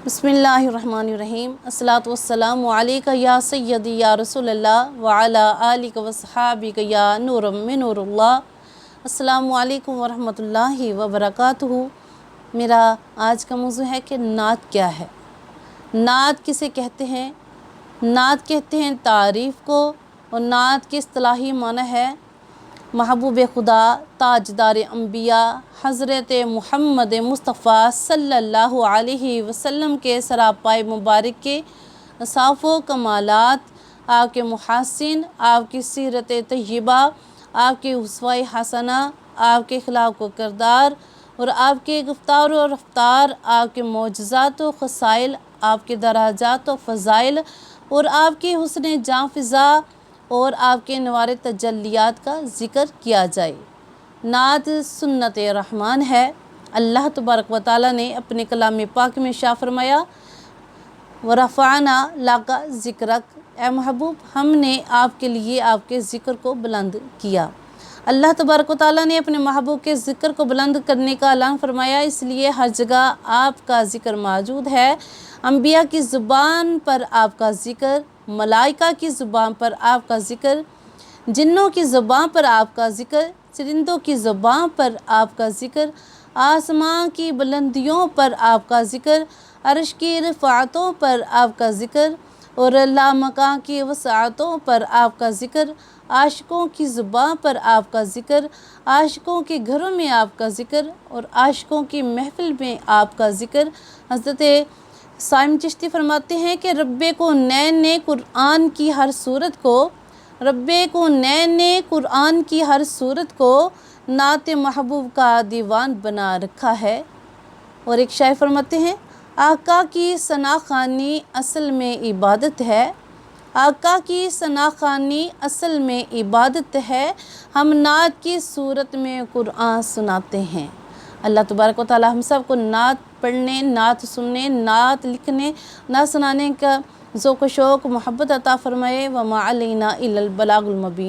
بسم اللہ الرحمن الرحیم الصلاۃ والسلام علیکہ یا سیدی یا رسول اللہ وعلی آلک وصحابک یا نور من نور اللہ۔ السلام علیکم ورحمۃ اللہ وبرکاتہ۔ میرا آج کا موضوع ہے کہ نعت کیا ہے۔ نعت کسے کہتے ہیں؟ نعت کہتے ہیں تعریف کو، اور نعت کی اصطلاحی معنی ہے محبوب خدا تاجدار انبیاء حضرت محمد مصطفیٰ صلی اللہ علیہ وسلم کے سراپائے مبارک کے اوصاف و کمالات، آپ کے محاسن، آپ کی سیرت طیبہ، آپ کے اسوہ حسنہ، آپ کے اخلاق و کردار، اور آپ کے گفتار و رفتار، آپ کے معجزات و خصائل، آپ کے درجات و فضائل، اور آپ کی حسن جاں فضا اور آپ کے انوار تجلیات کا ذکر کیا جائے۔ نعت سنت رحمان ہے۔ اللہ تبارک و تعالیٰ نے اپنے کلام پاک میں ارشاد فرمایا وَرَفَعْنَا لَكَ ذِكْرَكَ، اے محبوب ہم نے آپ کے لیے آپ کے ذکر کو بلند کیا۔ اللہ تبارک و تعالیٰ نے اپنے محبوب کے ذکر کو بلند کرنے کا اعلان فرمایا، اس لیے ہر جگہ آپ کا ذکر موجود ہے۔ انبیاء کی زبان پر آپ کا ذکر، ملائکہ کی زبان پر آپ کا ذکر، جنوں کی زبان پر آپ کا ذکر، چرندوں کی زبان پر آپ کا ذکر، آسمان کی بلندیوں پر آپ کا ذکر، عرش کی رفعتوں پر آپ کا ذکر، اور لامکان کی وسعتوں پر آپ کا ذکر، عاشقوں کی زبان پر آپ کا ذکر، عاشقوں کے گھروں میں آپ کا ذکر، اور عاشقوں کی محفل میں آپ کا ذکر۔ حضرت سائم چشتی فرماتے ہیں کہ رب کونین نے قرآن کی ہر صورت کو، رب کونین نے قرآن کی ہر صورت کو نعت محبوب کا دیوان بنا رکھا ہے۔ اور ایک شاعر فرماتے ہیں آقا کی ثنا خوانی اصل میں عبادت ہے، آقا کی ثنا خوانی اصل میں عبادت ہے، ہم نعت کی صورت میں قرآن سناتے ہیں۔ اللہ تبارک و تعالی ہم سب کو نعت پڑھنے، نعت سننے، نعت لکھنے، نعت سنانے کا ذوق و شوق محبت عطا فرمائے۔ وما علینا الا البلاغ المبین۔